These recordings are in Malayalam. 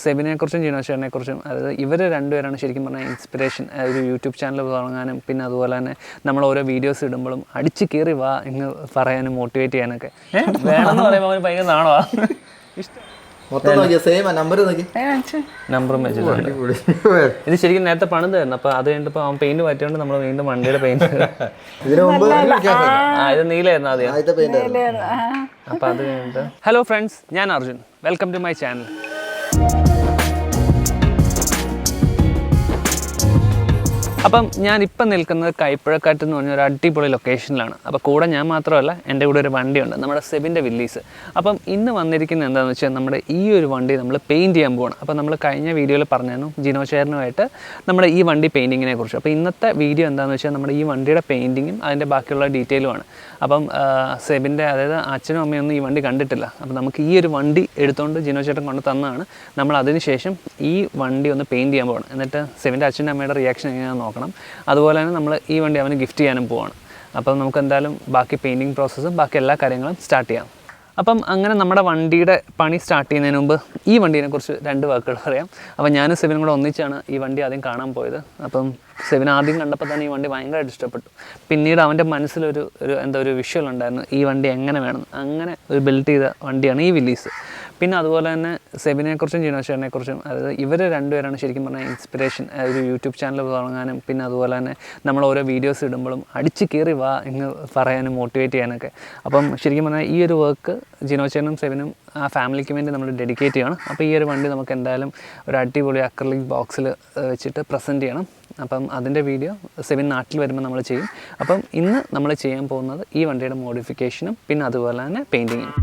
സെബിനെക്കുറിച്ചും ജിനോഷേറിനെക്കുറിച്ചും, അതായത് ഇവർ രണ്ടുപേരാണ് ശരിക്കും പറഞ്ഞാൽ ഇൻസ്പിറേഷൻ. ഒരു യൂട്യൂബ് ചാനൽ തുടങ്ങാനും പിന്നെ അതുപോലെ തന്നെ നമ്മൾ ഓരോ വീഡിയോസ് ഇടുമ്പോഴും അടിച്ച് കയറി വാ എന്ന് പറയാനും മോട്ടിവേറ്റ് ചെയ്യാനൊക്കെ വേണമെന്ന് പറയുമ്പോൾ അവന് ഭയങ്കര നാണോ ഇഷ്ടം. നമ്പറും വെച്ചിട്ടുണ്ട്. ഇത് ശരിക്കും നേരത്തെ പണിതായിരുന്നു. അപ്പോൾ അത് കഴിഞ്ഞപ്പോൾ അവൻ പെയിന്റ് മാറ്റിയോണ്ട് നമ്മൾ വീണ്ടും വണ്ടിയുടെ പെയിന്റ് ഇത് നീലായിരുന്നു ആദ്യം. അപ്പോൾ അത് കഴിഞ്ഞിട്ട് ഹലോ ഫ്രണ്ട്സ്, ഞാൻ Arjun. Welcome to my channel. അപ്പം ഞാനിപ്പം നിൽക്കുന്നത് കൈപ്പുഴക്കാറ്റ് എന്ന് പറഞ്ഞ ഒരു അടിപൊളി ലൊക്കേഷനിലാണ്. അപ്പോൾ കൂടെ ഞാൻ മാത്രമല്ല, എൻ്റെ കൂടെ ഒരു വണ്ടിയുണ്ട്, നമ്മുടെ സെബിൻ്റെ വില്ലീസ്. അപ്പം ഇന്ന് വന്നിരിക്കുന്നത് എന്താണെന്ന് വെച്ചാൽ നമ്മുടെ ഈ ഒരു വണ്ടി നമ്മൾ പെയിൻറ്റ് ചെയ്യാൻ പോകണം. അപ്പോൾ നമ്മൾ കഴിഞ്ഞ വീഡിയോയിൽ പറഞ്ഞായിരുന്നു ജിനോഷേറിനുമായിട്ട് നമ്മുടെ ഈ വണ്ടി പെയിൻറ്റിങ്ങിനെ കുറിച്ച്. അപ്പോൾ ഇന്നത്തെ വീഡിയോ എന്താണെന്ന് വെച്ചാൽ നമ്മുടെ ഈ വണ്ടിയുടെ പെയിൻറ്റിങ്ങും അതിൻ്റെ ബാക്കിയുള്ള ഡീറ്റെയിലുമാണ്. അപ്പം സെബിൻ്റെ, അതായത് അച്ഛനും അമ്മയൊന്നും ഈ വണ്ടി കണ്ടിട്ടില്ല. അപ്പോൾ നമുക്ക് ഈ ഒരു വണ്ടി എടുത്തുകൊണ്ട് ജിനോഷേട്ടൻ കൊണ്ട് തന്നതാണ്. നമ്മൾ അതിന് ശേഷം ഈ വണ്ടി ഒന്ന് പെയിൻറ്റ് ചെയ്യാൻ പോകണം. എന്നിട്ട് സെബിൻ്റെ അച്ഛൻ്റെ അമ്മയുടെ റിയാക്ഷൻ എങ്ങനെയാണെന്ന് നോക്കണം. അതുപോലെ തന്നെ നമ്മൾ ഈ വണ്ടി അവന് ഗിഫ്റ്റ് ചെയ്യാനും പോവാണ്. അപ്പം നമുക്ക് എന്തായാലും ബാക്കി പെയിൻറ്റിങ് പ്രോസസ്സും ബാക്കി എല്ലാ കാര്യങ്ങളും സ്റ്റാർട്ട് ചെയ്യാം. അപ്പം അങ്ങനെ നമ്മുടെ വണ്ടിയുടെ പണി സ്റ്റാർട്ട് ചെയ്യുന്നതിന് മുമ്പ് ഈ വണ്ടീനെക്കുറിച്ച് 2 വാക്കുകൾ പറയാം. അപ്പം ഞാനും സെബിനും കൂടെ ഒന്നിച്ചാണ് ഈ വണ്ടി ആദ്യം കാണാൻ പോയത്. അപ്പം സെബിൻ ആദ്യം കണ്ടപ്പോൾ തന്നെ ഈ വണ്ടി ഭയങ്കരമായിട്ട് ഇഷ്ടപ്പെട്ടു. പിന്നീട് അവൻ്റെ മനസ്സിലൊരു ഒരു വിഷ്വൽ ഉണ്ടായിരുന്നു, ഈ വണ്ടി എങ്ങനെ വേണം, അങ്ങനെ ഒരു ബിൽഡ് ചെയ്ത വണ്ടിയാണ് ഈ വില്ലീസ്. പിന്നെ അതുപോലെ തന്നെ സെബിനെക്കുറിച്ചും ജിനോഷേറിനെക്കുറിച്ചും, അതായത് ഇവർ രണ്ടുപേരാണ് ശരിക്കും പറഞ്ഞാൽ ഇൻസ്പിറേഷൻ. ഒരു യൂട്യൂബ് ചാനൽ തുടങ്ങാനും പിന്നെ അതുപോലെ തന്നെ നമ്മൾ ഓരോ വീഡിയോസ് ഇടുമ്പോഴും അടിച്ച് കയറി വാ എന്ന് പറയാനും മോട്ടിവേറ്റ് ചെയ്യാനൊക്കെ. അപ്പം ശരിക്കും പറഞ്ഞാൽ ഈ ഒരു വർക്ക് ജിനോഷേറിനും സെബിനും ആ ഫാമിലിക്ക് വേണ്ടി നമ്മൾ ഡെഡിക്കേറ്റ് ചെയ്യണം. അപ്പോൾ ഈ ഒരു വണ്ടി നമുക്ക് എന്തായാലും ഒരു അടിപൊളി അക്രിലിക് ബോക്സിൽ വെച്ചിട്ട് പ്രസൻറ്റ് ചെയ്യണം. അപ്പം അതിൻ്റെ വീഡിയോ സെബിൻ നാട്ടിൽ വരുമ്പോൾ നമ്മൾ ചെയ്യും. അപ്പം ഇന്ന് നമ്മൾ ചെയ്യാൻ പോകുന്നത് ഈ വണ്ടിയുടെ മോഡിഫിക്കേഷനും പിന്നെ അതുപോലെ തന്നെ പെയിൻറ്റിങ്ങും.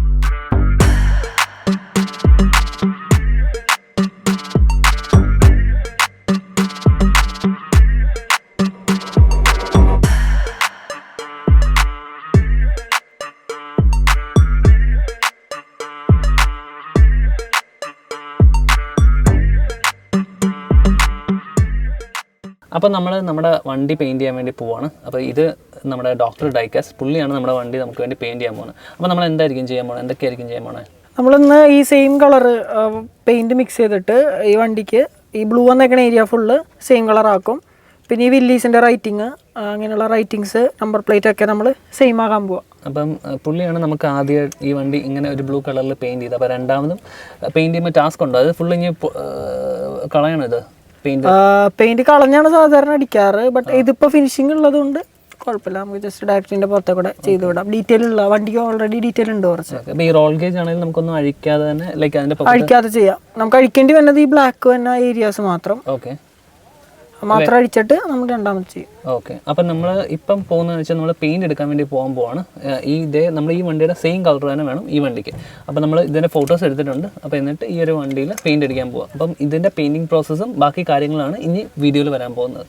അപ്പോൾ നമ്മൾ നമ്മുടെ വണ്ടി പെയിൻറ്റ് ചെയ്യാൻ വേണ്ടി പോവാണ്. അപ്പോൾ ഇത് നമ്മുടെ ഡോക്ടർ ഡൈക്കാസ്, പുള്ളിയാണ് നമ്മുടെ വണ്ടി നമുക്ക് വേണ്ടി പെയിൻറ്റ് ചെയ്യാൻ പോകുന്നത്. അപ്പോൾ നമ്മൾ എന്തായിരിക്കും ചെയ്യാൻ പോകുന്നത്, എന്തൊക്കെയായിരിക്കും ചെയ്യാൻ പോകുന്നത്? നമ്മളിന്ന് ഈ സെയിം കളർ പെയിൻറ്റ് മിക്സ് ചെയ്തിട്ട് ഈ വണ്ടിക്ക് ഈ ബ്ലൂ വന്നേക്കുന്ന ഏരിയ ഫുള്ള് സെയിം കളറാക്കും. പിന്നെ ഈ വില്ലീസിൻ്റെ റൈറ്റിങ്, അങ്ങനെയുള്ള റൈറ്റിങ്സ്, നമ്പർ പ്ലേറ്റ് ഒക്കെ നമ്മൾ സെയിം ആകാൻ പോവാം. അപ്പം പുള്ളിയാണ് നമുക്ക് ആദ്യം ഈ വണ്ടി ഇങ്ങനെ ഒരു ബ്ലൂ കളറിൽ പെയിൻറ്റ് ചെയ്ത്. അപ്പോൾ രണ്ടാമതും പെയിൻറ്റ് ചെയ്യുമ്പോൾ ടാസ്ക് ഉണ്ടോ, അത് ഫുള്ള് ഇങ്ങനെ കളയണം? ഇത് പെയിന്റ് കളഞ്ഞാണ് സാധാരണ അടിക്കാറ്. ബട്ട് ഇതിപ്പോ ഫിനിഷിംഗ് ഉള്ളത് കൊണ്ട് കുഴപ്പമില്ല, നമുക്ക് ജസ്റ്റ് ഡയറക്റ്റിന്റെ പുറത്തെ കൂടെ ചെയ്ത് വിടാം. ഡീറ്റെയിൽ ഉള്ള വണ്ടിക്ക് ഓൾറെഡി ഡീറ്റെയിൽ ഉണ്ട് കുറച്ച്. ഈ റോൾ ഗേജ് ആണെങ്കിൽ നമുക്കൊന്നും അഴിക്കാതെ തന്നെ അഴിക്കാതെ ചെയ്യാം. നമുക്ക് അഴിക്കേണ്ടി വരുന്നത് ഈ ബ്ലാക്ക് വന്ന ഏരിയാസ് മാത്രം മാത്രം അടിച്ചിട്ട് നമ്മൾ രണ്ടാമത് ചെയ്യും. ഓക്കെ. അപ്പം നമ്മൾ ഇപ്പം പോകുന്നതെന്ന് വെച്ചാൽ നമ്മൾ പെയിൻറ്റ് എടുക്കാൻ വേണ്ടി പോകാൻ നമ്മൾ ഈ വണ്ടിയുടെ സെയിം കളർ തന്നെ വേണം ഈ വണ്ടിക്ക്. അപ്പം നമ്മൾ ഇതിൻ്റെ ഫോട്ടോസ് എടുത്തിട്ടുണ്ട്. അപ്പോൾ എന്നിട്ട് ഈ ഒരു വണ്ടിയിൽ പെയിൻറ്റ് അടിക്കാൻ പോകാം. അപ്പം ഇതിൻ്റെ പെയിൻറ്റിങ് പ്രോസസ്സും ബാക്കി കാര്യങ്ങളാണ് ഇനി വീഡിയോയിൽ വരാൻ പോകുന്നത്.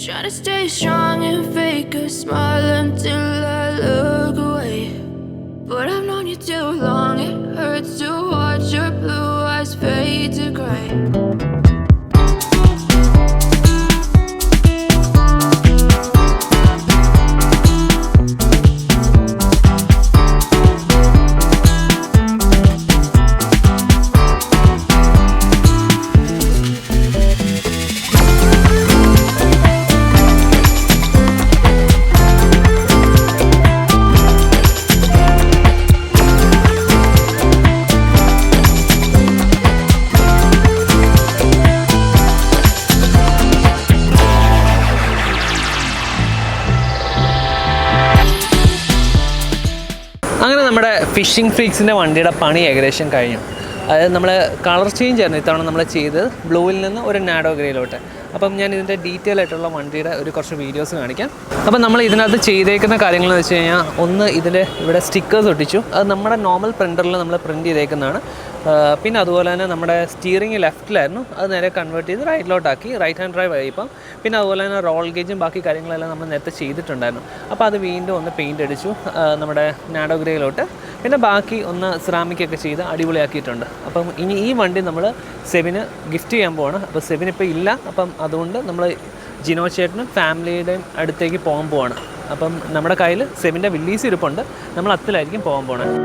Try to stay strong and fake a smile until I look away. But I've known you too long, it hurts to watch your blue eyes fade to gray. അങ്ങനെ നമ്മുടെ ഫിഷിംഗ് ഫ്രീക്സിൻ്റെ വണ്ടിയുടെ പണി ഏകദേശം കഴിഞ്ഞു. അതായത് നമ്മൾ കളർ ചേഞ്ച് ആയിരുന്നു ഇത്തവണ നമ്മൾ ചെയ്തത്, ബ്ലൂവിൽ നിന്ന് ഒരു നാഡോ ഗ്രേയിലോട്ട്. അപ്പം ഞാൻ ഇതിൻ്റെ ഡീറ്റെയിൽ ആയിട്ടുള്ള വണ്ടിയുടെ കുറച്ച് വീഡിയോസ് കാണിക്കാം. അപ്പം നമ്മൾ ഇതിനകത്ത് ചെയ്തേക്കുന്ന കാര്യങ്ങളെന്ന് വെച്ച് കഴിഞ്ഞാൽ, ഒന്ന് ഇതിൽ ഇവിടെ സ്റ്റിക്കേഴ്സ് ഒട്ടിച്ചു. അത് നമ്മുടെ നോർമൽ പ്രിൻ്ററിൽ നമ്മൾ പ്രിൻറ്റ് ചെയ്തേക്കുന്നതാണ്. പിന്നെ അതുപോലെ തന്നെ നമ്മുടെ സ്റ്റിയറിംഗ് ലെഫ്റ്റിലായിരുന്നു, അത് നേരെ കൺവേർട്ട് ചെയ്ത് റൈറ്റിലോട്ടാക്കി, റൈറ്റ് ഹാൻഡ് ഡ്രൈവ് ആയി ഇപ്പം. പിന്നെ അതുപോലെ തന്നെ റോൾ ഗേജും ബാക്കി കാര്യങ്ങളെല്ലാം നമ്മൾ നേരത്തെ ചെയ്തിട്ടുണ്ടായിരുന്നു. അപ്പോൾ അത് വീണ്ടും ഒന്ന് പെയിൻ്റ് അടിച്ചു നമ്മുടെ നാഡോ ഗ്രേയിലോട്ട്. പിന്നെ ബാക്കി ഒന്ന് സിറാമിക്കൊക്കെ ചെയ്ത് അടിപൊളിയാക്കിയിട്ടുണ്ട്. അപ്പം ഇനി ഈ വണ്ടി നമ്മൾ സെബിന് ഗിഫ്റ്റ് ചെയ്യാൻ പോവാണ്. അപ്പോൾ സെബിന് ഇപ്പോൾ ഇല്ല, അപ്പം അതുകൊണ്ട് നമ്മൾ ജിനോ ചേട്ടനും ഫാമിലിയുടെയും അടുത്തേക്ക് പോകാൻ പോവാണ്. അപ്പം നമ്മുടെ കയ്യിൽ സെബിൻ്റെ വില്ലീസ് ഇരിപ്പുണ്ട്, നമ്മൾ അത്തിലായിരിക്കും പോകാൻ പോകണത്.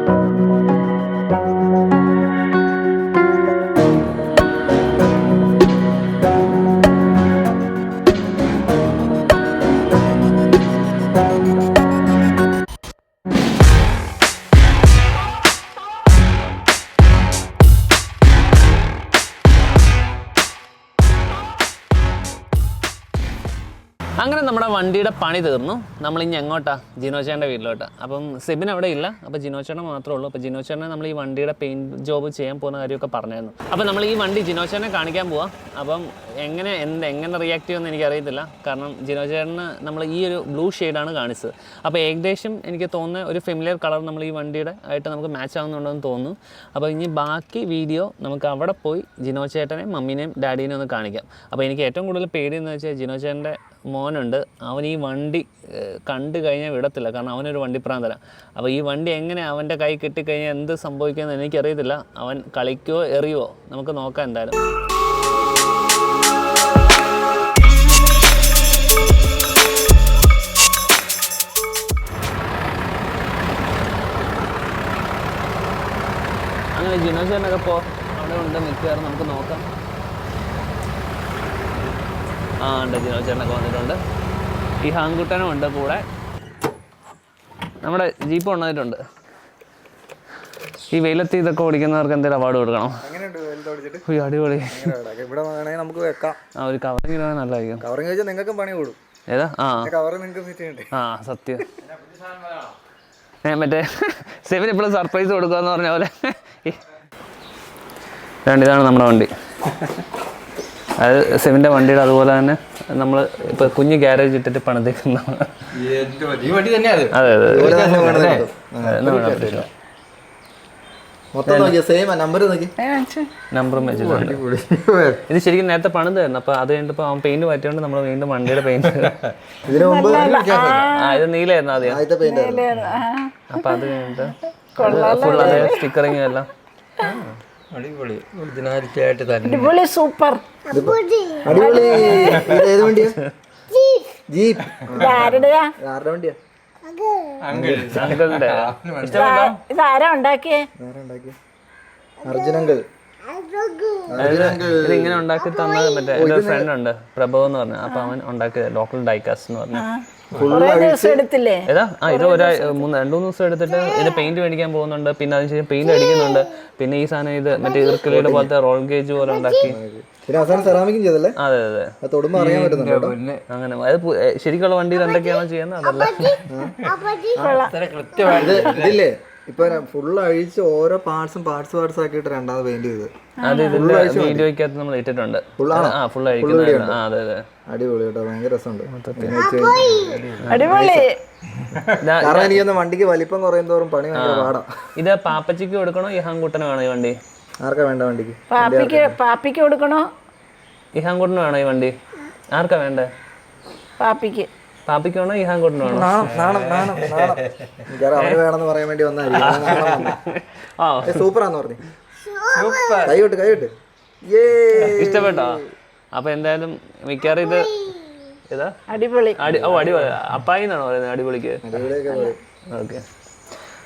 അങ്ങനെ നമ്മുടെ വണ്ടിയുടെ പണി തീർന്നു. നമ്മളിനി എങ്ങോട്ടാ? ജിനോച്ചേട്ടൻ്റെ വീട്ടിലോട്ട്. അപ്പം സെബിൻ അവിടെ ഇല്ല, അപ്പോൾ ജിനോച്ചേട്ടൻ മാത്രമേ ഉള്ളൂ. അപ്പോൾ ജിനോച്ചേട്ടനെ നമ്മൾ ഈ വണ്ടിയുടെ പെയിൻറ്റ് ജോബ് ചെയ്യാൻ പോകുന്ന കാര്യമൊക്കെ പറഞ്ഞായിരുന്നു. അപ്പോൾ നമ്മൾ ഈ വണ്ടി ജിനോച്ചേട്ടനെ കാണിക്കാൻ പോവാം. അപ്പം എങ്ങനെ റിയാക്ട് ചെയ്യുമെന്ന് എനിക്കറിയത്തില്ല. കാരണം ജിനോച്ചേട്ടന് നമ്മൾ ഈ ഒരു ബ്ലൂ ഷെയ്ഡാണ് കാണിച്ചത്. അപ്പോൾ ഏകദേശം എനിക്ക് തോന്നുന്ന ഒരു ഫെമിലിയർ കളർ നമ്മൾ ഈ വണ്ടിയുടെ ആയിട്ട് നമുക്ക് മാച്ച് ആവുന്നുണ്ടെന്ന് തോന്നുന്നു. അപ്പോൾ ഇനി ബാക്കി വീഡിയോ നമുക്ക് അവിടെ പോയി ജിനോച്ചേട്ടനെയും മമ്മീനെയും ഡാഡീനെയും ഒന്ന് കാണിക്കാം. അപ്പോൾ എനിക്ക് ഏറ്റവും കൂടുതൽ പേടിയെന്ന് വെച്ചാൽ ജിനോച്ചേട്ടൻ്റെ മോനുണ്ട്, അവൻ ഈ വണ്ടി കണ്ടു കഴിഞ്ഞാൽ വിടത്തില്ല. കാരണം അവനൊരു വണ്ടിപ്രാന്തല. അപ്പോൾ ഈ വണ്ടി എങ്ങനെ അവൻ്റെ കൈ കിട്ടിക്കഴിഞ്ഞാൽ എന്ത് സംഭവിക്കുമെന്ന് എനിക്കറിയത്തില്ല. അവൻ കളിക്കുമോ എറിയുമോ, നമുക്ക് നോക്കാം എന്തായാലും. അങ്ങനെ ജിനോച്ചേട്ടനൊക്കെ അവിടെ ഉണ്ട് മിക്കവാറും, നമുക്ക് നോക്കാം. ഉണ്ട്, ജിനോച്ചേട്ടനൊക്കെ വന്നിട്ടുണ്ട്. ഈ ഹാങ്കുട്ടനും ഉണ്ട് കൂടെ. നമ്മുടെ ജീപ്പ് കൊണ്ടുവന്നിട്ടുണ്ട്. ഈ വെയിലത്ത് ഇതൊക്കെ ഓടിക്കുന്നവർക്ക് എന്തെങ്കിലും അവാർഡ് കൊടുക്കണം. അടിപൊളി. നമുക്ക് വെക്കാം. ഒരു കവറിങ് ഇടാൻ നല്ലതായിരിക്കും. കവറിങ് വെച്ചാൽ നിങ്ങൾക്കും പണി കൂടും. ഏതാ? സത്യം. മറ്റേ സെവിൻ ഇപ്പോഴും സർപ്രൈസ് കൊടുക്കാന്ന് പറഞ്ഞ പോലെ. ഇതാണ് നമ്മുടെ വണ്ടി. അത് സെവിൻ്റെ വണ്ടിയുടെ അതുപോലെ തന്നെ നമ്മൾ ഇപ്പോൾ കുഞ്ഞ് ഗ്യാരേജ് ഇട്ടിട്ട് പണിതേക്കുന്ന. അതെ അതെ. നമ്പറും വെച്ചിട്ടുണ്ട്. ഇത് ശരിക്കും നേരത്തെ പണിതായിരുന്നു. അപ്പോൾ അത് കഴിഞ്ഞപ്പോൾ അവൻ പെയിന്റ് മാറ്റിയോണ്ട് നമ്മൾ വീണ്ടും വണ്ടിയുടെ പെയിന്റ്. ഇത് നീലായിരുന്നു ആദ്യം. അപ്പം അത് കഴിഞ്ഞിട്ട് ഫുൾ അതേ സ്റ്റിക്കറിങ് എല്ലാം അടിപൊളി ഒറിജിനാലിറ്റി ആയിട്ട് തന്നെ. അടിപൊളി, സൂപ്പർ. അടിപൊളി. ഏത് വണ്ടിയാ? ജീപ്പ്. ആരുടെയാ? ആരുടെ വണ്ടിയാ? അങ്കിളിന്റെ. ഇതാരാ ഉണ്ടാക്കിയേ? അർജുൻ അങ്കിൾ. ഇതിങ്ങനെ ഉണ്ടാക്കി തന്നത് മറ്റേ എൻ്റെ ഒരു ഫ്രണ്ട് ഉണ്ട്, പ്രഭവ് എന്ന് പറഞ്ഞു. അപ്പൊ അവൻ ഉണ്ടാക്കിയത് ലോക്കൽ ഡൈക്കാസ്റ്റ് എന്ന് പറഞ്ഞു. ഏതാ? ഇത് 2-3 ദിവസം എടുത്തിട്ട് ഇത് പെയിന്റ് മേടിക്കാൻ പോകുന്നുണ്ട്. പിന്നെ അതിനുശേഷം പെയിന്റ് അടിക്കുന്നുണ്ട്. പിന്നെ ഈ സാധനം ഇത് മറ്റേ ഇർക്കിലയുടെ പോലത്തെ റോൾ ഗേജ് പോലെ ഉണ്ടാക്കി. അതെ അതെ. അങ്ങനെ അത് ശരിക്കുള്ള വണ്ടിയിൽ എന്തൊക്കെയാണോ ചെയ്യുന്നത് അതല്ല. ഇതില്ലേ ഇപ്പൊ ഫുള്ള് അഴിച്ച് ഓരോ പാർട്സ് ആക്കിയിട്ട് രണ്ടാമത് പെയിന്റ് ചെയ്ത് അത് ഇതിന്റെ വീഡിയോക്കകത്ത് നമ്മൾ ഇട്ടിട്ടുണ്ട്. ഫുൾ അഴിക്കുന്നത്. അതെ അതെ. അടിപൊളി കേട്ടോ, ഭയങ്കര രസമുണ്ട്. കാരണം എനിക്കൊന്ന് വണ്ടിക്ക് വലിപ്പം കുറയും തോറും പണി ഭയങ്കര പാടാ. ഇത് പാപ്പച്ചിക്ക് കൊടുക്കണോ ഈ ഹാങ്കുട്ടന് വേണോ ഈ വണ്ടി? ആർക്കാ വേണ്ട വണ്ടിക്ക്? പാപ്പിക്ക് കൊടുക്കണോ? ഈ ഹാങ്കുട്ടന് വേണോ ഈ വണ്ടി? ആർക്കാ വേണ്ടേ? പാപ്പിക്ക് വേണോ ഈ ഹാങ്കുട്ടന് വേണോ? അവന് വേണമെന്ന് പറയാൻ വേണ്ടി വന്നായിരിക്കും. സൂപ്പറാന്ന് പറഞ്ഞു. കൈവിട്ട് ഇഷ്ടപ്പെട്ടോ? അപ്പൊ എന്തായാലും മിക്കവാറും ഇത് ഏതാ? അടിപൊളി. അടിപൊളി. അപ്പായി എന്നാണോ പറയുന്നത് അടിപൊളിക്ക്? ഓക്കെ.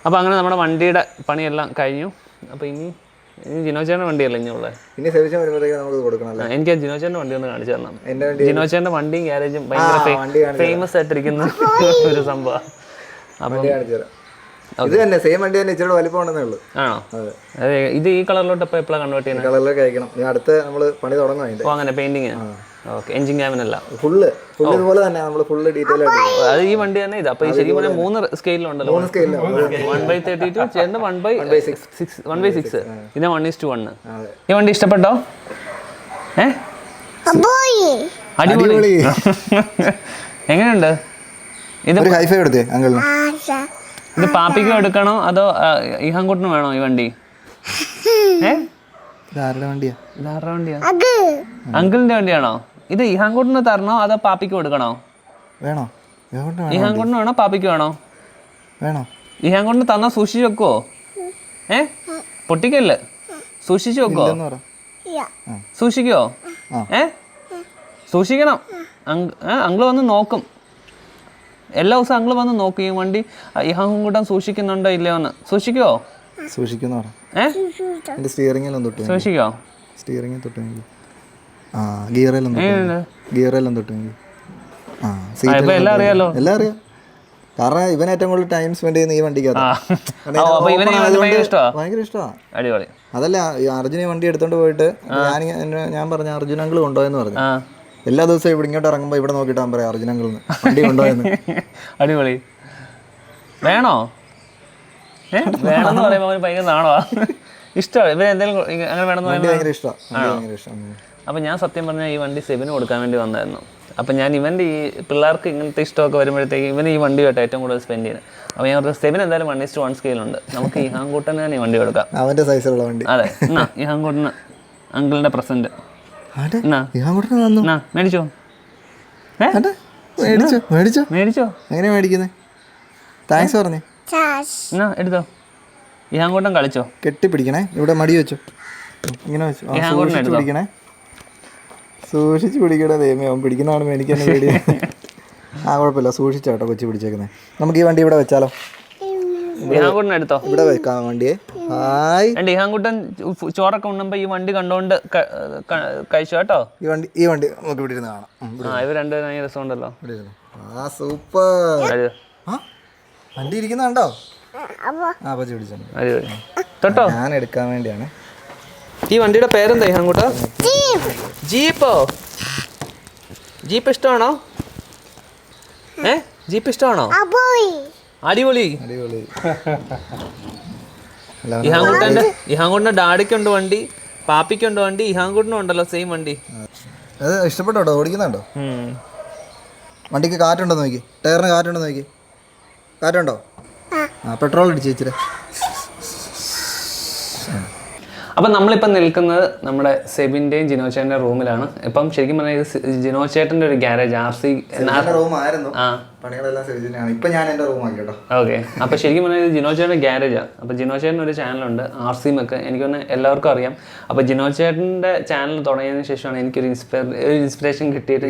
അപ്പൊ അങ്ങനെ നമ്മുടെ വണ്ടിയുടെ പണിയെല്ലാം കഴിഞ്ഞു. അപ്പൊ ഇനി ജിനോച്ചേന്റെ വണ്ടിയല്ല ഇനിയുള്ളത്. എനിക്ക് ജിനോച്ചേന്റെ വണ്ടി ഒന്ന് കാണിച്ചു തരണം. ജിനോച്ചേന്റെ വണ്ടിയും ഗ്യാരേജും ഭയങ്കര ഫേമസ് ആയിട്ടിരിക്കുന്ന ഒരു സംഭവം. ഇത് തന്നെ സെയിം വണ്ടി തന്നെ, ഇച്ചിരി വലിപ്പം ഉണ്ടെന്നേ ഉള്ളൂ. ആണോ? അതെ. ഇത് ഈ കളറിലോട്ട് ഇപ്പൊ എപ്പോഴാണ് കൺവേർട്ട് ചെയ്യുന്നത്? കളറിലേക്ക് അയക്കണം. അടുത്ത് നമ്മള് പണി തുടങ്ങും. അങ്ങനെ പെയിന്റിങ്. ഓക്കെ. എഞ്ചിൻ ക്യാബിനല്ല ഫുള്ള് ഇതുപോലെ തന്നെ നമ്മൾ ഫുള്ള് ഡീറ്റെയിൽ ആയിട്ട്. അത് ഈ വണ്ടി തന്നെ. ഇത് അപ്പൊ ഈ ശരിക്കും പറഞ്ഞാൽ 3 സ്കെയിലുണ്ടല്ലോ. 1/32 ചേട്ടൻ്റെ 1/6. ഇതിന് 1:1. ഈ വണ്ടി ഇഷ്ടപ്പെട്ടോ? അടിപൊളി. എങ്ങനെയുണ്ട് ഇത്? ഒരു ഹൈഫൈ എടുത്തേ അങ്കിളിന്. ഇത് പാപ്പിക്കും എടുക്കണോ അതോ ഇഹാൻകുട്ടിന് വേണോ ഈ വണ്ടി? ഇതാരുടെ വണ്ടിയാ? ഇതാരുടെ വണ്ടിയാ? അങ്കിളിന്റെ വണ്ടിയാണോ ഇത്? ഇഹാൻകുട്ടിന് തരണോ അതോ പാപ്പിക്ക് കൊടുക്കണോ? വേണോ? ഇഹാൻകുട്ടിന് വേണോ പാപ്പിക്ക് വേണോ? വേണോ? ഇഹാൻകുട്ടിന് തന്നാൽ സൂക്ഷിച്ച് വെക്കുവോ? പൊട്ടിക്കല്ലേ? സൂക്ഷിച്ച് വെക്കുവോ? സൂക്ഷിക്കുവോ? സൂക്ഷിക്കണം. അങ്കിള് വന്ന് നോക്കും, എല്ലാ ദിവസവും അങ്കിള് വന്ന് നോക്കും ഈ വണ്ടി ഇഹാൻകുട്ടൻ സൂക്ഷിക്കുന്നുണ്ടോ ഇല്ലയോ എന്ന്. സൂക്ഷിക്കുവോ? സൂക്ഷിക്കുന്നു. സ്റ്റിയറിംഗിലും തൊട്ട് സൂക്ഷിക്കോ? സ്റ്റിയറിംഗിൽ തൊട്ട് ഗിയറെല്ലാം തൊട്ട് എല്ലാം അറിയാലോ. എല്ലാം അറിയാം. കാരണം ഇവൻ ഏറ്റവും കൂടുതൽ ടൈം സ്പെൻഡ് ചെയ്യുന്ന ഈ വണ്ടിക്കകത്ത്. ഭയങ്കര ഇഷ്ടമാണ്. അടിപൊളി. അതല്ല, അർജുന വണ്ടി എടുത്തോണ്ട് പോയിട്ട് ഞാൻ പറഞ്ഞ അർജുന അങ്കിൾ കൊണ്ടുപോയെന്ന് പറഞ്ഞു. എല്ലാ ദിവസവും ഇവിടെ ഇങ്ങോട്ട് ഇറങ്ങുമ്പോ ഇവിടെ നോക്കിയിട്ട് ഞാൻ പറയാം അർജുന അങ്കിളിന് വണ്ടി കൊണ്ടുപോയെന്ന്. അടിപൊളി. വേണോ? വേണമെന്ന് പറയുമ്പോൾ അവന് ഭയങ്കര നാണോ? ഇഷ്ടമാണ് ഇവർ എന്തെങ്കിലും അങ്ങനെ വേണമെന്ന് പറയുമ്പോൾ ഭയങ്കര ഇഷ്ടമാണ്. അപ്പം ഞാൻ സത്യം പറഞ്ഞാൽ ഈ വണ്ടി സെബിന് കൊടുക്കാൻ വേണ്ടി വന്നായിരുന്നു. അപ്പം ഞാൻ ഇവൻ്റെ ഈ പിള്ളേർക്ക് ഇങ്ങനത്തെ ഇഷ്ടമൊക്കെ വരുമ്പോഴത്തേക്ക് ഇവന് ഈ വണ്ടിയായിട്ട് ഏറ്റവും കൂടുതൽ സ്പെൻഡ് ചെയ്യുന്നത്. അപ്പോൾ ഞാൻ പറഞ്ഞ സെബിന് എന്തായാലും 1:1 സ്കെയിലുണ്ട്, നമുക്ക് ഈ ഹാങ്കൂട്ടന് തന്നെ ഈ വണ്ടി കൊടുക്കാം. അവൻ്റെ സൈസിലുള്ള വണ്ടി. അതെ, എന്നാ ഈ ഹാങ്കൂട്ടന് അങ്കിളിൻ്റെ പ്രസൻറ്റ് മേടിച്ചോ. മേടിച്ചോ. എങ്ങനെയാ മേടിക്കുന്നത്? താങ്ക്സ് പറഞ്ഞേ. എന്നാ എടുത്തോ. ഈ ഹാങ്കൂട്ടൻ കളിച്ചോ. കെട്ടിപ്പിടിക്കണേ, ഇവിടെ മടി വെച്ചോ, ഇങ്ങനെ വെച്ചോ. പിടിക്കണേ, സൂക്ഷിച്ച് പിടിക്കണേ. ദൈവമേ, അവൻ പിടിക്കുന്നതാണ് എനിക്ക് തന്നെ പേടി. കുഴപ്പമില്ല, സൂക്ഷിച്ചോട്ടോ കൊച്ചു പിടിച്ചേക്കുന്നത്. നമുക്ക് ഈ വണ്ടി ഇവിടെ വെച്ചാലോ? എടുത്തോ, ഇവിടെ വെക്കാം വണ്ടിയെ. ഹായ്. ഇഹാൻകുട്ടൻ ചോറൊക്കെ ഉണ്ണുമ്പോ ഈ വണ്ടി കണ്ടോണ്ട് കഴിച്ചു കേട്ടോ. ഈ വണ്ടി നമുക്ക് ഇവിടെ ഇരുന്ന് കാണാം. ഇവർ രണ്ടുപേരും ഭയങ്കര രസമുണ്ടല്ലോ. സൂപ്പർ. വണ്ടി ഇരിക്കുന്നുണ്ടോ? തൊട്ടോ. ഞാൻ എടുക്കാൻ വേണ്ടിയാണ്. ഈ വണ്ടിയുടെ പേരെന്താ ഇഹാൻകുട്ട? ജീപ്പോ? ജീപ്പ് ഇഷ്ടമാണോ? ജീപ്പ് ഇഷ്ടമാണോ? അടിപൊളി. ഇഹാൻകുട്ടൻ്റെ ഡാഡിക്കുണ്ട് വണ്ടി, പാപ്പിക്കുണ്ട് വണ്ടി, ഇഹാൻകുട്ടനും ഉണ്ടല്ലോ സെയിം വണ്ടി. അത് ഇഷ്ടപ്പെട്ടോ? ഓടിക്കുന്നുണ്ടോ? വണ്ടിക്ക് കാറ്റുണ്ടോ നോക്കി, ടയറിന് കാറ്റുണ്ടോ നോക്കി. കാറ്റുണ്ടോ? പെട്രോൾ അടിച്ച് വെച്ചിട്ട്. അപ്പം നമ്മളിപ്പം നിൽക്കുന്നത് നമ്മുടെ സെബിൻ്റെയും ജിനോച്ചേട്ടൻ്റെ റൂമിലാണ്. ഇപ്പം ശരിക്കും പറഞ്ഞാൽ ഇത് ജിനോച്ചേട്ടൻ്റെ ഒരു ഗ്യാരേജ് RC റൂമായിരുന്നു. പണികളെല്ലാം സെബിജിനാണ്. ഇപ്പം ഞാൻ എൻ്റെ റൂമാക്കി കേട്ടോ. ഓക്കെ. അപ്പോൾ ശരിക്കും പറഞ്ഞാൽ ഇത് ജിനോച്ചേട്ടൻ്റെ ഗ്യാരേജാണ്. അപ്പോൾ ജിനോച്ചേട്ടൻ ഒരു ചാനലുണ്ട് RC മെക്ക്, എനിക്കൊന്ന് എല്ലാവർക്കും അറിയാം. അപ്പോൾ ജിനോച്ചേട്ടൻ്റെ ചാനൽ തുടങ്ങിയതിന് ശേഷമാണ് എനിക്കൊരു ഇൻസ്പിറേഷൻ കിട്ടിയിട്ട്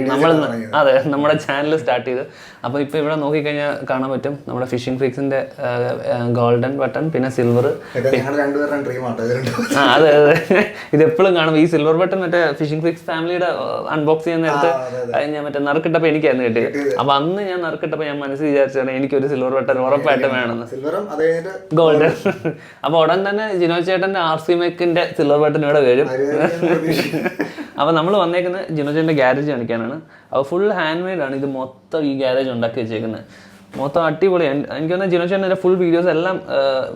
നമ്മുടെ ചാനൽ സ്റ്റാർട്ട് ചെയ്ത്. അപ്പോൾ ഇപ്പോൾ ഇവിടെ നോക്കിക്കഴിഞ്ഞാൽ കാണാൻ പറ്റും നമ്മുടെ ഫിഷിംഗ് ഫ്രീക്സിൻ്റെ ഗോൾഡൻ ബട്ടൺ, പിന്നെ സിൽവർ. അതെ അതെ, ഇത് എപ്പോഴും കാണും. ഈ സിൽവർ ബട്ടൺ മറ്റേ ഫിഷിംഗ് ഫ്രീക്സ് ഫാമിലിയുടെ അൺബോക്സ് ചെയ്യുന്ന നേരത്ത് ഞാൻ മറ്റേ നറുക്കിട്ടപ്പോൾ എനിക്കായിരുന്നു കിട്ടിയത്. അപ്പോൾ അന്ന് ഞാൻ നറുക്കിട്ടപ്പോൾ ഞാൻ മനസ്സിൽ വിചാരിച്ചാണ് എനിക്കൊരു സിൽവർ ബട്ടൺ ഉറപ്പായിട്ടും വേണമെന്ന്. ഗോൾഡൻ. അപ്പോൾ ഉടൻ തന്നെ ജിനോച്ചേട്ടൻ്റെ RC മെക്കിൻ്റെ സിൽവർ ബട്ടൺ ഇവിടെ വരും. അപ്പോൾ നമ്മൾ വന്നേക്കുന്നത് ജിനോച്ചേട്ടൻ്റെ ഗ്യാരേജ് കാണിക്കാനാണ്. അപ്പോൾ ഫുൾ ഹാൻഡ് മെയ്ഡാണ് ഇത് മൊത്തം. ഈ ഗ്യാരേജ് ഉണ്ടാക്കി വെച്ചേക്കുന്നത് മൊത്തം അടിപൊളിയാണ്. എനിക്ക് തോന്നുന്നത് ജിനോച്ചേട്ടൻ്റെ ഫുൾ വീഡിയോസ് എല്ലാം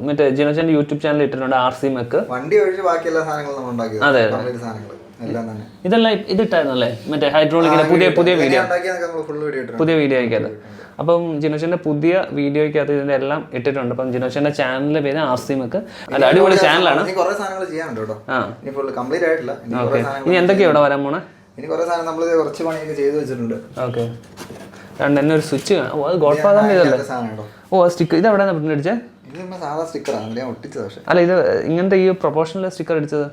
മറ്റേ ജിനോച്ചേട്ടൻ്റെ യൂട്യൂബ് ചാനൽ ഇട്ടിട്ടുണ്ട് RC മെക്ക്. അതെ ഇതെല്ലാം ഇതിട്ടായിരുന്നല്ലേ മറ്റേ ഹൈഡ്രോളിക്കിന്റെ പുതിയ വീഡിയോ ആയിക്കത്. അപ്പം ജിനോച്ചേട്ടൻ്റെ പുതിയ വീഡിയോയ്ക്കകത്ത് ഇതിൻ്റെ എല്ലാം ഇട്ടിട്ടുണ്ട്. അപ്പം ജിനോച്ചേട്ടൻ്റെ ചാനലിൻ്റെ പേര് RC മെക്ക്. അല്ല, അടിപൊളി ചാനലാണ്. ഇനി എന്തൊക്കെയാ ഇവിടെ വരാൻ പോണേ? ഓക്കെ. എന്നെ ഒരു സ്വിച്ച് അത് ഗോഡ് ഫാദറിന്റെ ഇതല്ലേ? സ്റ്റിക്കർ ഇത് എവിടെ പ്രിന്റ് അടിച്ചേ? അല്ല, ഇത് ഇങ്ങനത്തെ ഈ പ്രൊപ്പോർഷണൽ സ്റ്റിക്കർ അടിച്ചത്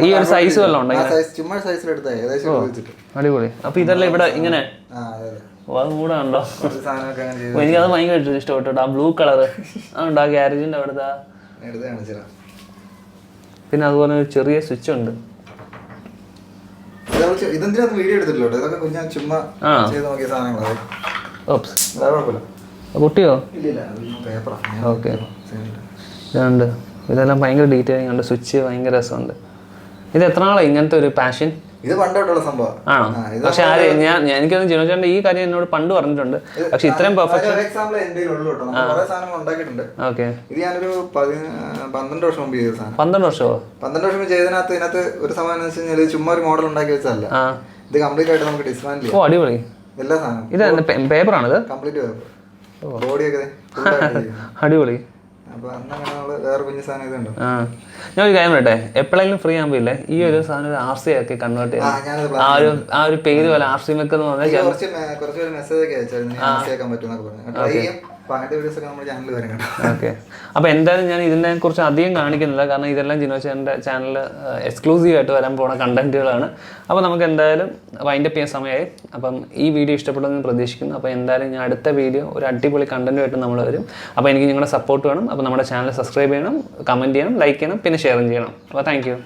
ഈ ഒരു സൈസ് വല്ലതും ഉണ്ടോ? അടിപൊളി. അപ്പൊ ഇതെല്ലാം ഇവിടെ ഇങ്ങനെ അത് മൂടാണല്ലോ. എനിക്കത് ഭയങ്കര ഇഷ്ടപ്പെട്ടു. ആ ബ്ലൂ കളർ അതുണ്ട് ആ ഗ്യാരേജിന്റെ അവിടുത്തെ. പിന്നെ അതുപോലെ ഒരു ചെറിയ സ്വിച്ച് ഉണ്ട്. പൊട്ടിയോ? ഓക്കെ. ഇതുണ്ട്. ഇതെല്ലാം ഭയങ്കര ഡീറ്റെയിലിംഗ് ഉണ്ട്. സ്വിച്ച് ഭയങ്കര രസമുണ്ട്. ഇത് എത്ര നാളായി ഇങ്ങനത്തെ ഒരു പാഷൻ? ഇത് പണ്ടോട്ടുള്ള സംഭവം ആണോ? പക്ഷെ എനിക്കൊന്നും ജിനോചേട്ടൻ്റെ ഈ കാര്യം എന്നോട് പണ്ട് പറഞ്ഞിട്ടുണ്ട്. പക്ഷെ ഇത്രയും പെർഫെക്ഷൻ എക്സാമ്പിൾ എന്തെങ്കിലും ഉള്ളൂ കേട്ടോ. നമ്മൾ കുറെ സാധനങ്ങൾ ഉണ്ടാക്കിയിട്ടുണ്ട്. ഓക്കെ. ഇത് ഞാനൊരു 12 വർഷം മുമ്പ് ചെയ്ത സാധനം. 12 വർഷമോ? 12 വർഷം ഇതിനകത്ത് ഒരു സമയം എന്ന് വെച്ച് കഴിഞ്ഞാൽ ചുമ്മാ ഒരു മോഡൽ ഉണ്ടാക്കി വെച്ചതല്ല. ഇത് കംപ്ലീറ്റ് ആയിട്ട് നമുക്ക് ഡിസ്മാൻഡിൽ ചെയ്യാം. ഓ അടിപൊളി. എല്ലാ സാധനവും ഇത് പേപ്പറാണിത്? Complete paper. ബോഡിയൊക്കെ അടിപൊളി. അപ്പൊ അന്നങ്ങനെ നമ്മള് വേറെ കുഞ്ഞു സാധനം ഇതുണ്ട്. ഞാൻ ഒരു കാര്യം പറയട്ടെ, എപ്പോഴെങ്കിലും ഫ്രീ ആകുമ്പോ ഇല്ലേ ഈ ഒരു സാധനം ഒരു RC ആക്കി കൺവേർട്ട് ചെയ്യാം. ആ ഒരു പേര് പോലെ RC മെക്ക് എന്ന് പറഞ്ഞാൽ കുറച്ച് മെസ്സേജ് ഒക്കെ അയച്ചായിരുന്നു RC ആക്കാൻ പറ്റുമെന്നൊക്കെ പറഞ്ഞു. ട്രൈ ചെയ്യാം. ഓക്കെ. അപ്പോൾ എന്തായാലും ഞാൻ ഇതിനെ കുറിച്ച് അധികം കാണിക്കുന്നില്ല, കാരണം ഇതെല്ലാം ജിനോചേട്ടൻ്റെ ചാനലിൽ എക്സ്ക്ലൂസീവ് ആയിട്ട് വരാൻ പോകുന്ന കണ്ടന്റുകളാണ്. അപ്പോൾ നമുക്ക് എന്തായാലും വൈൻഡപ്പ് ചെയ്യാൻ സമയമായി. അപ്പം ഈ വീഡിയോ ഇഷ്ടപ്പെട്ടെന്ന് പ്രതീക്ഷിക്കുന്നു. അപ്പോൾ എന്തായാലും ഞാൻ അടുത്ത വീഡിയോ ഒരു അടിപൊളി കണ്ടന്റുമായിട്ട് നമ്മൾ വരും. അപ്പോൾ എനിക്ക് നിങ്ങളുടെ സപ്പോർട്ട് വേണം. അപ്പോൾ നമ്മുടെ ചാനൽ സബ്സ്ക്രൈബ് ചെയ്യണം, കമൻറ്റ് ചെയ്യണം, ലൈക്ക് ചെയ്യണം, പിന്നെ ഷെയറും ചെയ്യണം. അപ്പോൾ താങ്ക് യു.